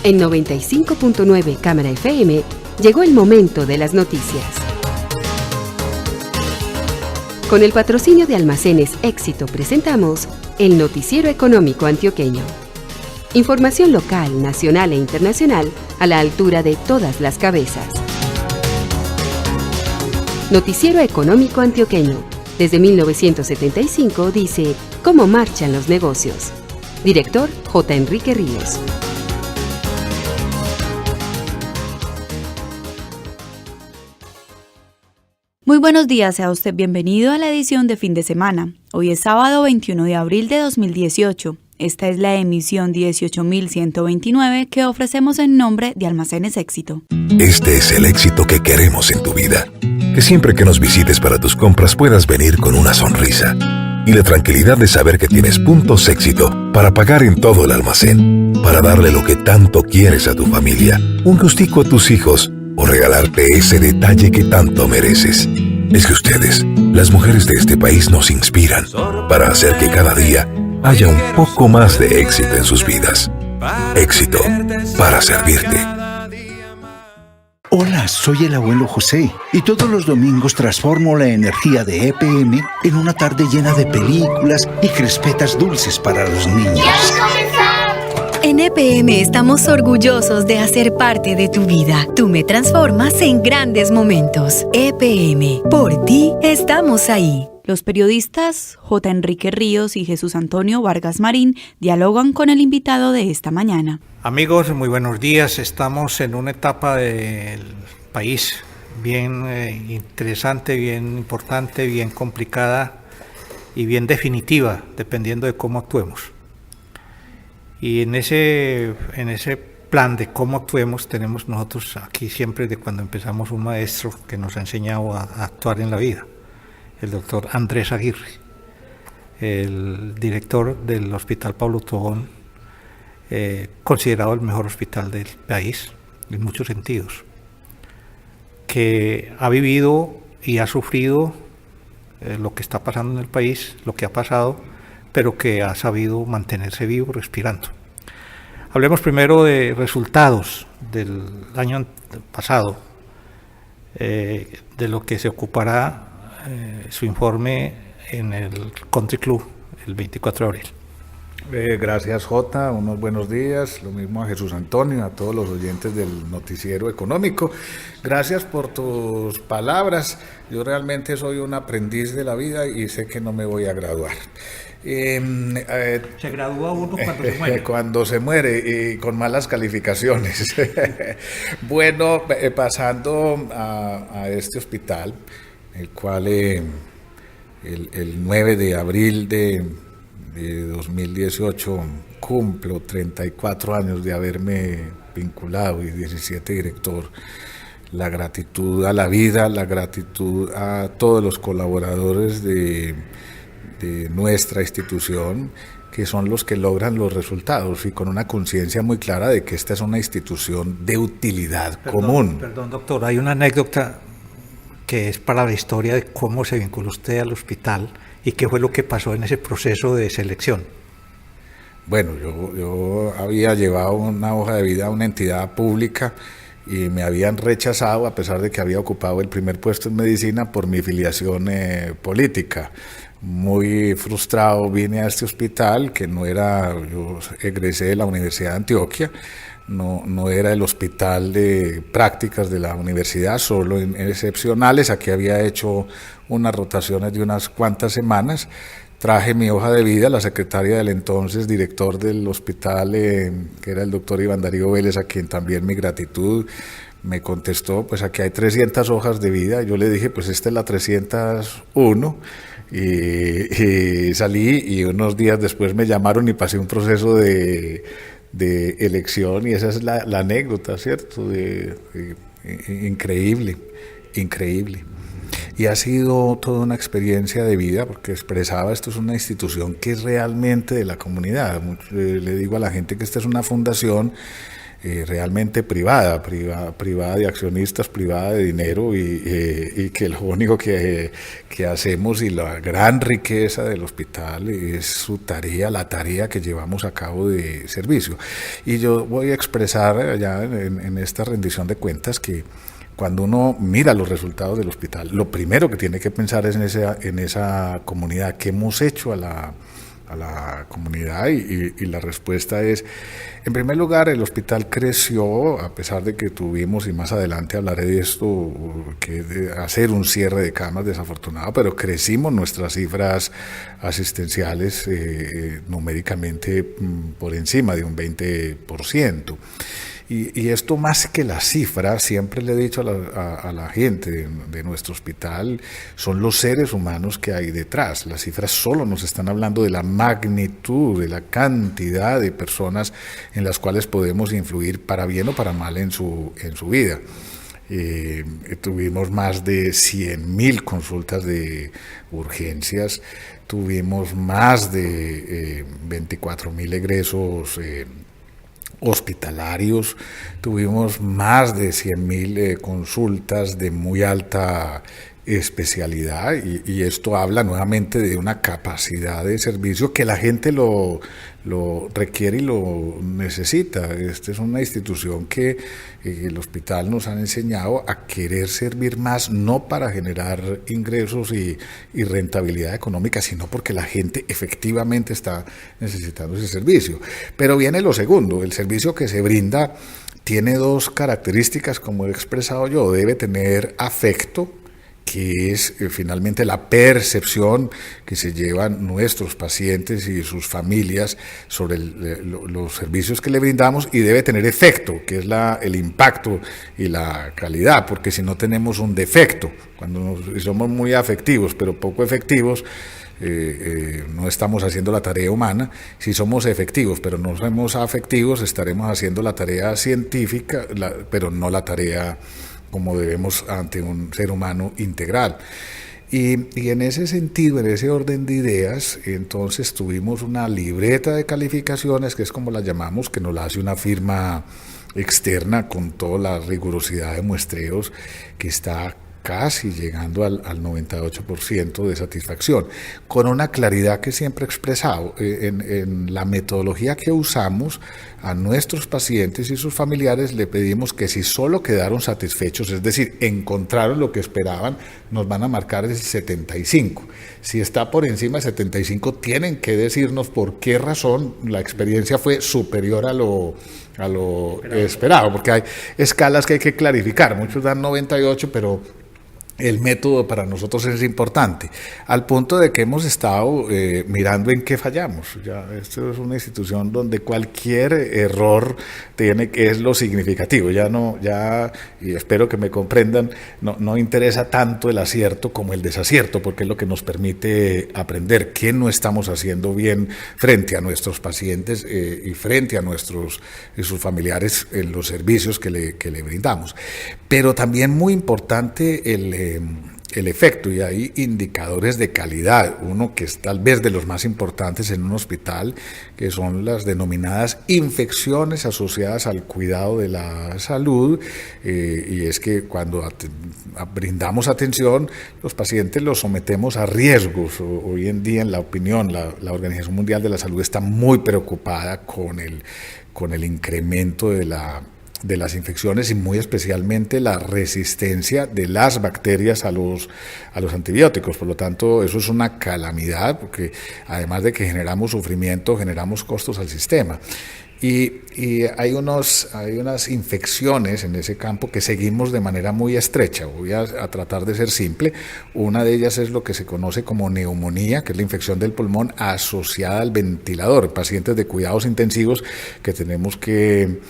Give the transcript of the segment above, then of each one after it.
En 95.9 Cámara FM llegó el momento de las noticias. Con el patrocinio de Almacenes Éxito presentamos el Noticiero Económico Antioqueño. Información local, nacional e internacional a la altura de todas las cabezas. Noticiero Económico Antioqueño. Desde 1975 dice cómo marchan los negocios. Director J. Enrique Ríos. Muy buenos días, sea usted bienvenido a la edición de fin de semana. Hoy es sábado 21 de abril de 2018. Esta es la emisión 18.129 que ofrecemos en nombre de Almacenes Éxito. Este es el éxito que queremos en tu vida. Que siempre que nos visites para tus compras puedas venir con una sonrisa y la tranquilidad de saber que tienes puntos éxito para pagar en todo el almacén, para darle lo que tanto quieres a tu familia, un gustico a tus hijos o regalarte ese detalle que tanto mereces. Es que ustedes, las mujeres de este país, nos inspiran para hacer que cada día haya un poco más de éxito en sus vidas. Éxito para servirte. Hola, soy el abuelo José y todos los domingos transformo la energía de EPM en una tarde llena de películas y crispetas dulces para los niños. En EPM estamos orgullosos de hacer parte de tu vida. Tú me transformas en grandes momentos. EPM, por ti estamos ahí. Los periodistas J. Enrique Ríos y Jesús Antonio Vargas Marín dialogan con el invitado de esta mañana. Amigos, muy buenos días. Estamos en una etapa del país bien interesante, bien importante, bien complicada y bien definitiva, dependiendo de cómo actuemos. Y en ese plan de cómo actuemos tenemos nosotros aquí siempre, de cuando empezamos, un maestro que nos ha enseñado a actuar en la vida, el doctor Andrés Aguirre, el director del Hospital Pablo Tobón, considerado el mejor hospital del país en muchos sentidos, que ha vivido y ha sufrido lo que está pasando en el país, lo que ha pasado, pero que ha sabido mantenerse vivo, respirando. Hablemos primero de resultados del año pasado, de lo que se ocupará su informe en el Country Club el 24 de abril. Gracias, Jota, unos buenos días, lo mismo a Jesús Antonio, a todos los oyentes del Noticiero Económico. Gracias por tus palabras. Yo realmente soy un aprendiz de la vida y sé que no me voy a graduar. Se gradúa uno cuando se muere. Cuando se muere y con malas calificaciones. Bueno, pasando a este hospital, el cual el 9 de abril de 2018 cumplo 34 años de haberme vinculado y 17 director. La gratitud a la vida, la gratitud a todos los colaboradores de nuestra institución, que son los que logran los resultados, y con una conciencia muy clara de que esta es una institución de utilidad común. Perdón, doctor, hay una anécdota que es para la historia de cómo se vinculó usted al hospital y qué fue lo que pasó en ese proceso de selección. Bueno, yo había llevado una hoja de vida a una entidad pública y me habían rechazado, a pesar de que había ocupado el primer puesto en medicina, por mi filiación política. Muy frustrado vine a este hospital, que no era, yo egresé de la Universidad de Antioquia, no era el hospital de prácticas de la universidad, solo en excepcionales. Aquí había hecho unas rotaciones de unas cuantas semanas. Traje mi hoja de vida, la secretaria del entonces director del hospital, que era el doctor Iván Darío Vélez, a quien también mi gratitud. Me contestó, pues aquí hay 300 hojas de vida. Yo le dije, pues esta es la 301. Y salí, y unos días después me llamaron y pasé un proceso de elección, y esa es la anécdota, ¿cierto? Increíble. Y ha sido toda una experiencia de vida, porque expresaba, esto es una institución que es realmente de la comunidad. Le digo a la gente que esta es una fundación realmente privada de accionistas, privada de dinero, y que lo único que hacemos y la gran riqueza del hospital es su tarea, la tarea que llevamos a cabo de servicio. Y yo voy a expresar ya en esta rendición de cuentas que cuando uno mira los resultados del hospital, lo primero que tiene que pensar es en esa comunidad, qué hemos hecho a la comunidad, y la respuesta es, en primer lugar, el hospital creció, a pesar de que tuvimos, y más adelante hablaré de esto, que de hacer un cierre de camas desafortunado, pero crecimos nuestras cifras asistenciales numéricamente por encima de un 20%. Y esto, más que la cifra, siempre le he dicho a la gente de nuestro hospital, son los seres humanos que hay detrás. Las cifras solo nos están hablando de la magnitud, de la cantidad de personas en las cuales podemos influir para bien o para mal en su vida. Tuvimos más de 100.000 consultas de urgencias, tuvimos más de 24.000 egresos hospitalarios, tuvimos más de 100.000 consultas de muy alta especialidad, y esto habla nuevamente de una capacidad de servicio que la gente lo requiere y lo necesita. Esta es una institución que el hospital nos han enseñado a querer servir más, no para generar ingresos y rentabilidad económica, sino porque la gente efectivamente está necesitando ese servicio. Pero viene lo segundo, el servicio que se brinda tiene dos características, como he expresado yo: debe tener afecto, que es finalmente la percepción que se llevan nuestros pacientes y sus familias sobre los servicios que le brindamos, y debe tener efecto, que es el impacto y la calidad, porque si no tenemos un defecto, cuando somos muy afectivos pero poco efectivos, no estamos haciendo la tarea humana. Si somos efectivos pero no somos afectivos, estaremos haciendo la tarea científica, pero no la tarea como debemos ante un ser humano integral. Y en ese sentido, en ese orden de ideas, entonces tuvimos una libreta de calificaciones, que es como la llamamos, que nos la hace una firma externa con toda la rigurosidad de muestreos, que está casi llegando al 98% de satisfacción, con una claridad que siempre he expresado. En la metodología que usamos, a nuestros pacientes y sus familiares le pedimos que si solo quedaron satisfechos, es decir, encontraron lo que esperaban, nos van a marcar el 75. Si está por encima de 75, tienen que decirnos por qué razón la experiencia fue superior a lo esperado, porque hay escalas que hay que clarificar. Muchos dan 98, pero el método para nosotros es importante, al punto de que hemos estado mirando en qué fallamos. Esto es una institución donde cualquier error es lo significativo. Y espero que me comprendan, no interesa tanto el acierto como el desacierto, porque es lo que nos permite aprender qué no estamos haciendo bien frente a nuestros pacientes y frente a sus familiares en los servicios que le brindamos. Pero también muy importante el efecto, y hay indicadores de calidad. Uno que es tal vez de los más importantes en un hospital, que son las denominadas infecciones asociadas al cuidado de la salud, y es que cuando brindamos atención, los pacientes los sometemos a riesgos. Hoy en día, en la opinión, la Organización Mundial de la Salud está muy preocupada con el incremento de las infecciones, y muy especialmente la resistencia de las bacterias a los antibióticos. Por lo tanto, eso es una calamidad, porque además de que generamos sufrimiento, generamos costos al sistema. Y hay unas infecciones en ese campo que seguimos de manera muy estrecha. Voy a tratar de ser simple. Una de ellas es lo que se conoce como neumonía, que es la infección del pulmón asociada al ventilador. Pacientes de cuidados intensivos que tenemos que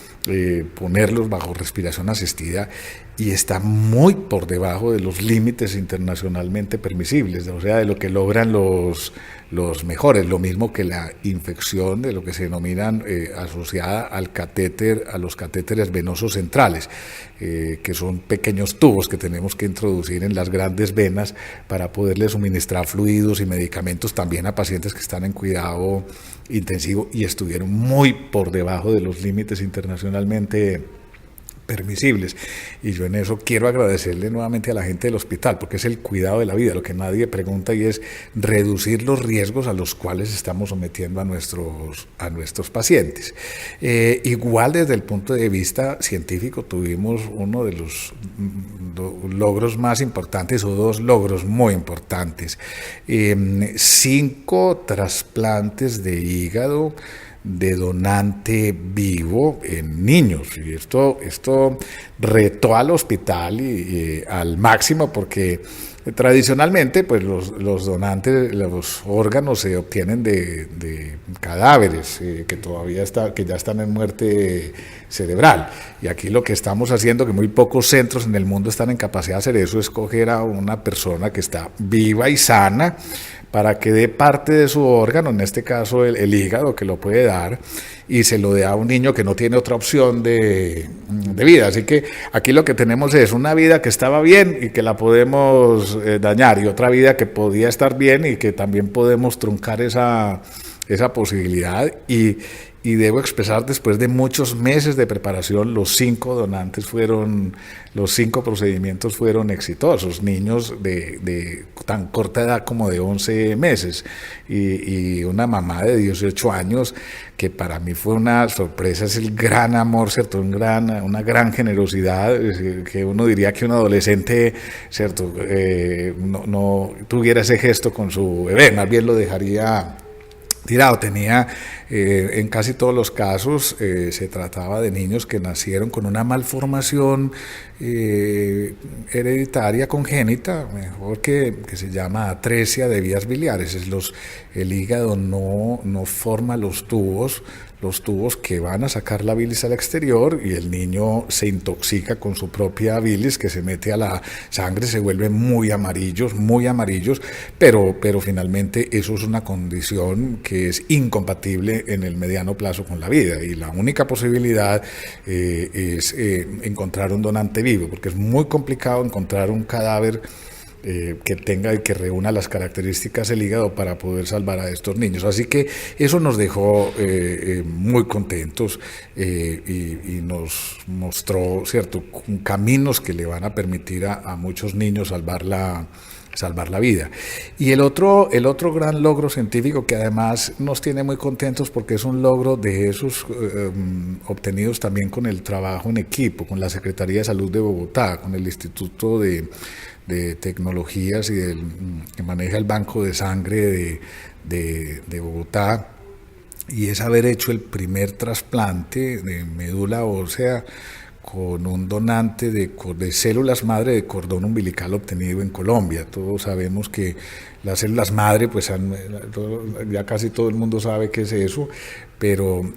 ponerlos bajo respiración asistida, y está muy por debajo de los límites internacionalmente permisibles, o sea, de lo que logran los mejores. Lo mismo que la infección de lo que se denominan asociada al catéter, a los catéteres venosos centrales, que son pequeños tubos que tenemos que introducir en las grandes venas para poderle suministrar fluidos y medicamentos también a pacientes que están en cuidado intensivo y estuvieron muy por debajo de los límites internacionalmente permisibles. Y yo en eso quiero agradecerle nuevamente a la gente del hospital, porque es el cuidado de la vida, lo que nadie pregunta, y es reducir los riesgos a los cuales estamos sometiendo a nuestros pacientes. Igual desde el punto de vista científico tuvimos uno de los logros más importantes, o dos logros muy importantes. 5 trasplantes de hígado de donante vivo en niños, y esto retó al hospital y al máximo, porque tradicionalmente pues los donantes, los órganos se obtienen de cadáveres que ya están en muerte cerebral, y aquí lo que estamos haciendo, que muy pocos centros en el mundo están en capacidad de hacer eso, es coger a una persona que está viva y sana para que dé parte de su órgano, en este caso el hígado, que lo puede dar, y se lo dé a un niño que no tiene otra opción de vida. Así que aquí lo que tenemos es una vida que estaba bien y que la podemos dañar, y otra vida que podía estar bien y que también podemos truncar esa posibilidad. Y debo expresar, después de muchos meses de preparación, los 5 procedimientos fueron exitosos, niños de tan corta edad como de 11 meses y una mamá de 18 años, que para mí fue una sorpresa. Es el gran amor, ¿cierto? Una gran generosidad, que uno diría que un adolescente, ¿cierto? No tuviera ese gesto con su bebé, más bien lo dejaría tirado. Tenía, en casi todos los casos, se trataba de niños que nacieron con una malformación hereditaria congénita, mejor que se llama atresia de vías biliares. El hígado no forma los tubos que van a sacar la bilis al exterior, y el niño se intoxica con su propia bilis que se mete a la sangre, se vuelven muy amarillos, pero finalmente eso es una condición que es incompatible en el mediano plazo con la vida, y la única posibilidad es encontrar un donante vivo, porque es muy complicado encontrar un cadáver que tenga y que reúna las características del hígado para poder salvar a estos niños. Así que eso nos dejó muy contentos, y nos mostró, ¿cierto?, caminos que le van a permitir a muchos niños salvar la vida. Y el otro gran logro científico, que además nos tiene muy contentos, porque es un logro de esos obtenidos también con el trabajo en equipo, con la Secretaría de Salud de Bogotá, con el Instituto de Tecnologías que maneja el Banco de Sangre de Bogotá, y es haber hecho el primer trasplante de médula ósea con un donante de células madre de cordón umbilical obtenido en Colombia. Todos sabemos que las células madre, pues ya casi todo el mundo sabe qué es eso, pero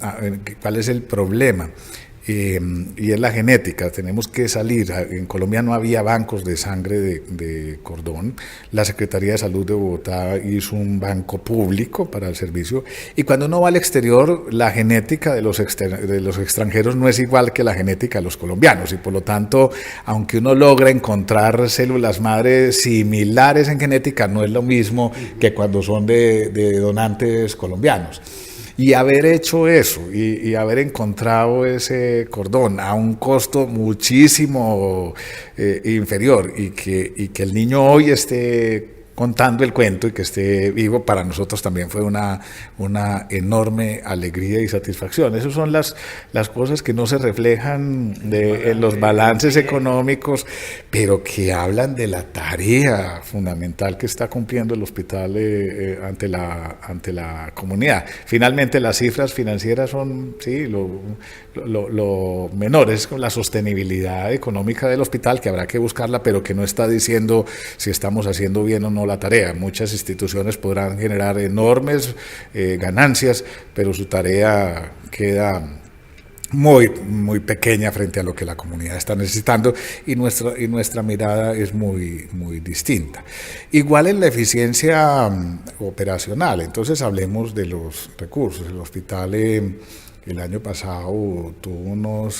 ¿cuál es el problema? Y es la genética. Tenemos que salir. En Colombia no había bancos de sangre de cordón. La Secretaría de Salud de Bogotá hizo un banco público para el servicio, y cuando uno va al exterior, la genética de los extranjeros no es igual que la genética de los colombianos, y por lo tanto, aunque uno logra encontrar células madre similares en genética, no es lo mismo que cuando son de donantes colombianos. Y haber hecho eso y haber encontrado ese cordón a un costo muchísimo inferior, y que el niño hoy esté contando el cuento y que esté vivo, para nosotros también fue una enorme alegría y satisfacción. Esas son las cosas que no se reflejan en los balances económicos, pero que hablan de la tarea fundamental que está cumpliendo el hospital ante la comunidad. Finalmente, las cifras financieras son lo menor, es la sostenibilidad económica del hospital, que habrá que buscarla, pero que no está diciendo si estamos haciendo bien o no la tarea. Muchas instituciones podrán generar enormes ganancias, pero su tarea queda muy, muy pequeña frente a lo que la comunidad está necesitando, y nuestra mirada es muy, muy distinta. Igual en la eficiencia operacional. Entonces hablemos de los recursos. El hospital El año pasado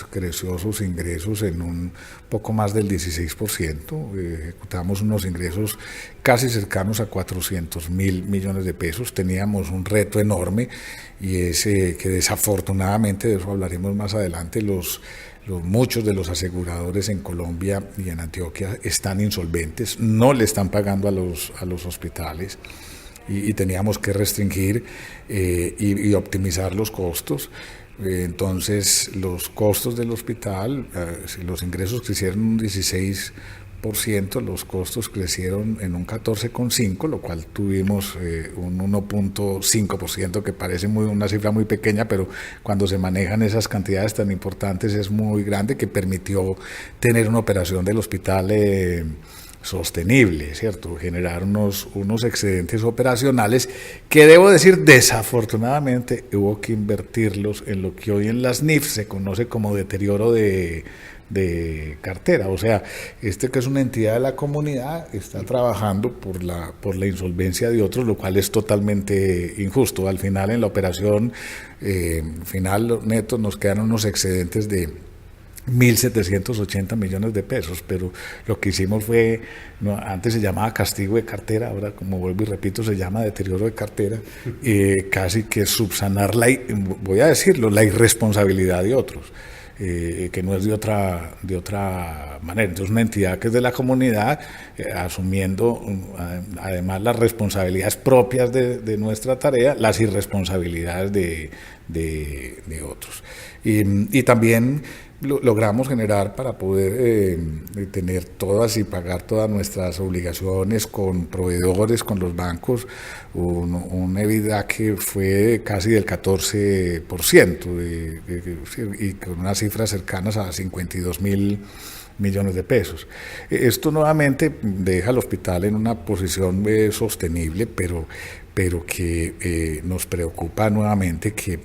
creció sus ingresos en un poco más del 16%, ejecutamos unos ingresos casi cercanos a 400.000 millones de pesos. Teníamos un reto enorme y es que desafortunadamente, de eso hablaremos más adelante, muchos de los aseguradores en Colombia y en Antioquia están insolventes, no le están pagando a los hospitales. Y teníamos que restringir y optimizar los costos. Entonces los costos del hospital, los ingresos crecieron un 16%, los costos crecieron en un 14,5%, lo cual tuvimos un 1,5%, que parece una cifra muy pequeña, pero cuando se manejan esas cantidades tan importantes es muy grande, que permitió tener una operación del hospital sostenible, ¿cierto? Generar unos excedentes operacionales que, debo decir, desafortunadamente hubo que invertirlos en lo que hoy en las NIF se conoce como deterioro de cartera. O sea, que es una entidad de la comunidad está trabajando por la insolvencia de otros, lo cual es totalmente injusto. Al final, en la operación final neto, nos quedan unos excedentes de 1.780 millones de pesos, pero lo que hicimos fue, antes se llamaba castigo de cartera, ahora, como vuelvo y repito, se llama deterioro de cartera, casi que subsanar voy a decirlo, la irresponsabilidad de otros, que no es de otra manera. Entonces, una entidad que es de la comunidad, asumiendo además las responsabilidades propias de nuestra tarea, las irresponsabilidades de otros. Y también logramos generar, para poder tener todas y pagar todas nuestras obligaciones con proveedores, con los bancos, un EBITDA que fue casi del 14%, y con unas cifras cercanas a 52.000 millones de pesos. Esto nuevamente deja al hospital en una posición sostenible, pero que nos preocupa nuevamente que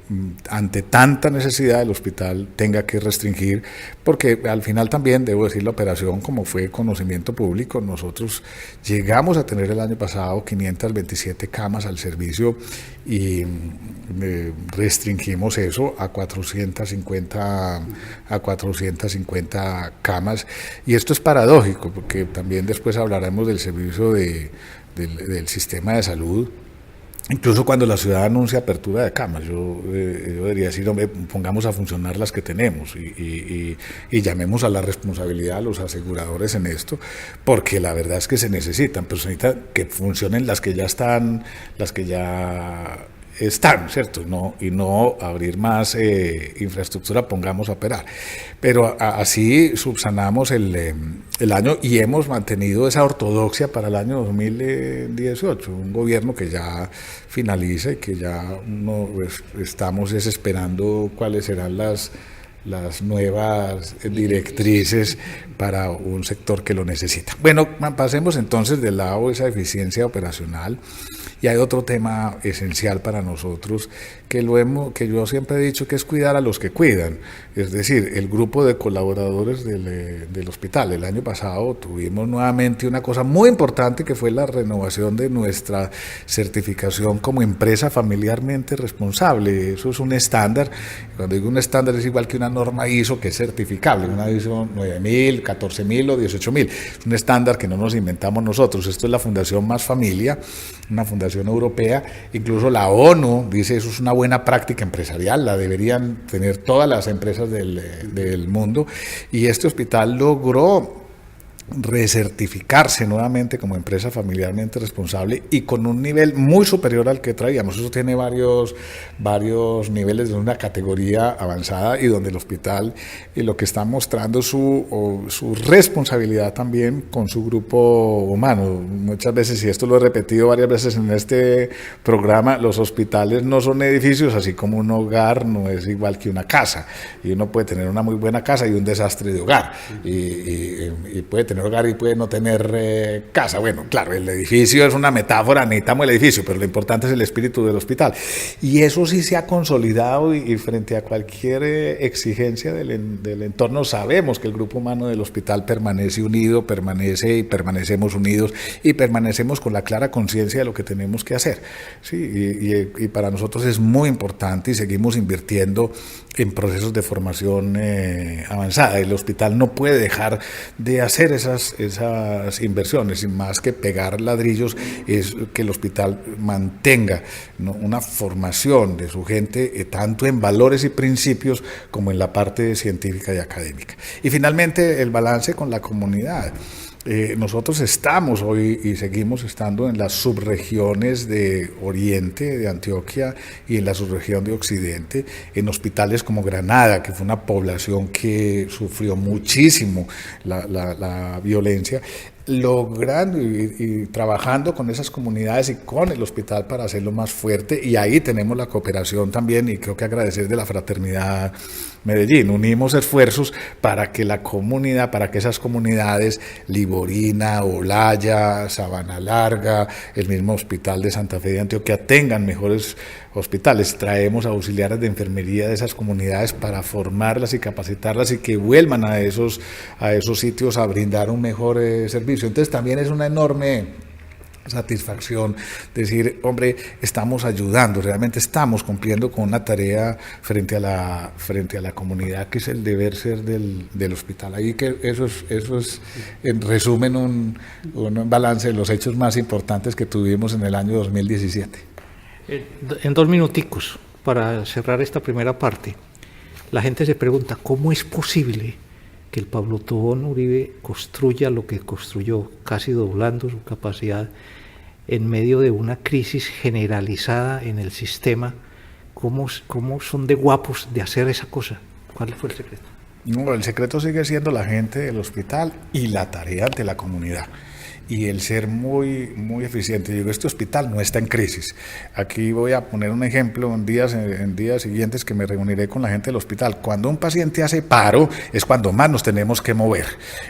ante tanta necesidad el hospital tenga que restringir, porque al final también, debo decir, la operación, como fue conocimiento público, nosotros llegamos a tener el año pasado 527 camas al servicio y restringimos eso a 450 camas, y esto es paradójico, porque también después hablaremos del servicio del sistema de salud. Incluso cuando la ciudad anuncia apertura de camas, yo debería decir, hombre, pongamos a funcionar las que tenemos y llamemos a la responsabilidad a los aseguradores en esto, porque la verdad es que se necesitan, pero se necesita que funcionen las que ya están, ¿cierto? Y no abrir más infraestructura, pongamos a operar. Pero así subsanamos el año y hemos mantenido esa ortodoxia para el año 2018, un gobierno que ya finaliza y que ya estamos esperando cuáles serán las nuevas directrices para un sector que lo necesita. Bueno, pasemos entonces del lado de esa eficiencia operacional, y hay otro tema esencial para nosotros que yo siempre he dicho, que es cuidar a los que cuidan, es decir, el grupo de colaboradores del hospital. El año pasado tuvimos nuevamente una cosa muy importante, que fue la renovación de nuestra certificación como empresa familiarmente responsable. Eso es un estándar. Cuando digo un estándar, es igual que una norma ISO que es certificable, una ISO 9000, 14000 o 18000. Es un estándar que no nos inventamos nosotros. Esto es la Fundación Más Familia, una fundación europea. Incluso la ONU dice eso es una buena práctica empresarial, la deberían tener todas las empresas del mundo, y este hospital logró recertificarse nuevamente como empresa familiarmente responsable y con un nivel muy superior al que traíamos. Eso tiene varios niveles de una categoría avanzada, y donde el hospital lo que está mostrando su responsabilidad también con su grupo humano. Muchas veces, y esto lo he repetido varias veces en este programa, los hospitales no son edificios, así como un hogar no es igual que una casa, y uno puede tener una muy buena casa y un desastre de hogar, y puede tener señor Gary puede no tener casa. Bueno, claro, el edificio es una metáfora, necesitamos el edificio, pero lo importante es el espíritu del hospital. Y eso sí se ha consolidado y frente a cualquier exigencia del entorno sabemos que el grupo humano del hospital permanece unido, permanecemos unidos y permanecemos con la clara conciencia de lo que tenemos que hacer. Sí, y para nosotros es muy importante y seguimos invirtiendo en procesos de formación avanzada. El hospital no puede dejar de hacer esas inversiones, y más que pegar ladrillos es que el hospital mantenga, ¿no?, una formación de su gente tanto en valores y principios como en la parte científica y académica. Y finalmente el balance con la comunidad. Nosotros estamos hoy y seguimos estando en las subregiones de Oriente, de Antioquia, y en la subregión de Occidente, en hospitales como Granada, que fue una población que sufrió muchísimo la violencia, logrando y trabajando con esas comunidades y con el hospital para hacerlo más fuerte, y ahí tenemos la cooperación también, y creo que agradecer de la Fraternidad Medellín. Unimos esfuerzos para que la comunidad, para que esas comunidades, Liborina, Olaya, Sabana Larga, el mismo Hospital de Santa Fe de Antioquia, tengan mejores hospitales. Traemos auxiliares de enfermería de esas comunidades para formarlas y capacitarlas y que vuelvan a esos sitios a brindar un mejor servicio. Entonces también es una enorme satisfacción decir, hombre, estamos ayudando, realmente estamos cumpliendo con una tarea frente a la comunidad, que es el deber ser del hospital. Ahí que eso es en resumen un balance de los hechos más importantes que tuvimos en el año 2017. En 2 minuticos, para cerrar esta primera parte, la gente se pregunta, ¿cómo es posible que el Pablo Tobón Uribe construya lo que construyó, casi doblando su capacidad en medio de una crisis generalizada en el sistema? ¿Cómo son de guapos de hacer esa cosa? ¿Cuál fue el secreto? No, el secreto sigue siendo la gente del hospital y la tarea ante la comunidad. Y el ser muy, muy eficiente. Digo, este hospital no está en crisis. Aquí voy a poner un ejemplo en días siguientes que me reuniré con la gente del hospital. Cuando un paciente hace paro es cuando más nos tenemos que mover.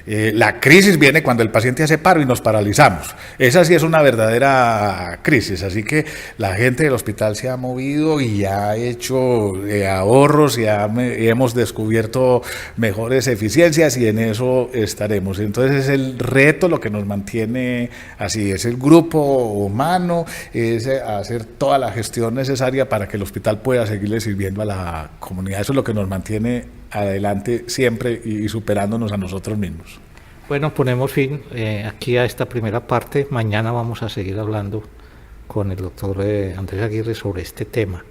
La crisis viene cuando el paciente hace paro y nos paralizamos. Esa sí es una verdadera crisis. Así que la gente del hospital se ha movido y ha hecho ahorros y hemos descubierto mejores eficiencias, y en eso estaremos. Entonces es el reto lo que nos mantiene así, es el grupo humano, es hacer toda la gestión necesaria para que el hospital pueda seguirle sirviendo a la comunidad. Eso es lo que nos mantiene adelante siempre y superándonos a nosotros mismos. Bueno, ponemos fin aquí a esta primera parte. Mañana vamos a seguir hablando con el doctor Andrés Aguirre sobre este tema,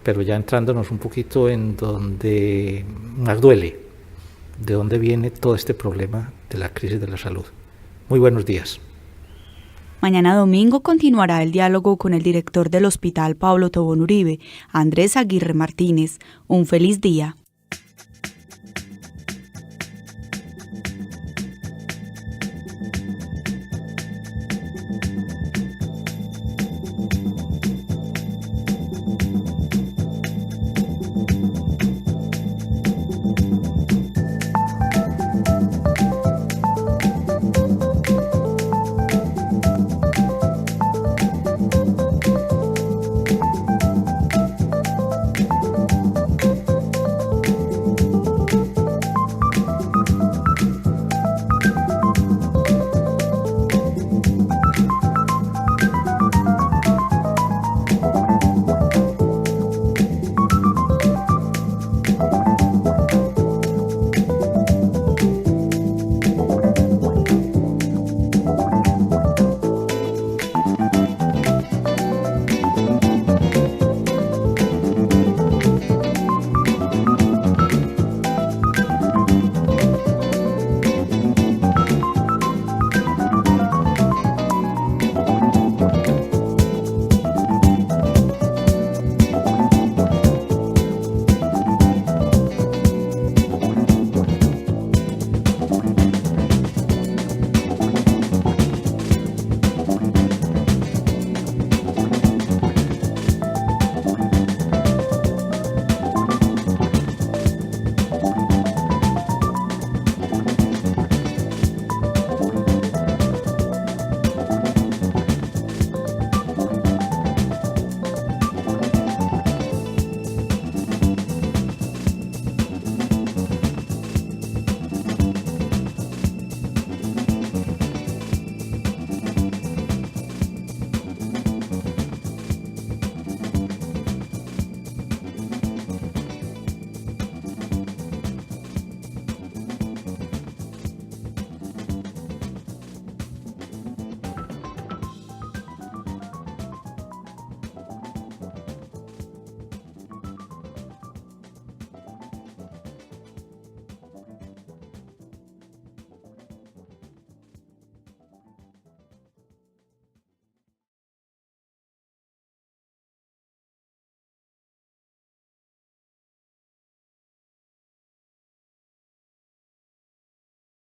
pero ya entrándonos un poquito en donde más duele, de dónde viene todo este problema de la crisis de la salud. Muy buenos días. Mañana domingo continuará el diálogo con el director del Hospital Pablo Tobón Uribe, Andrés Aguirre Martínez. Un feliz día.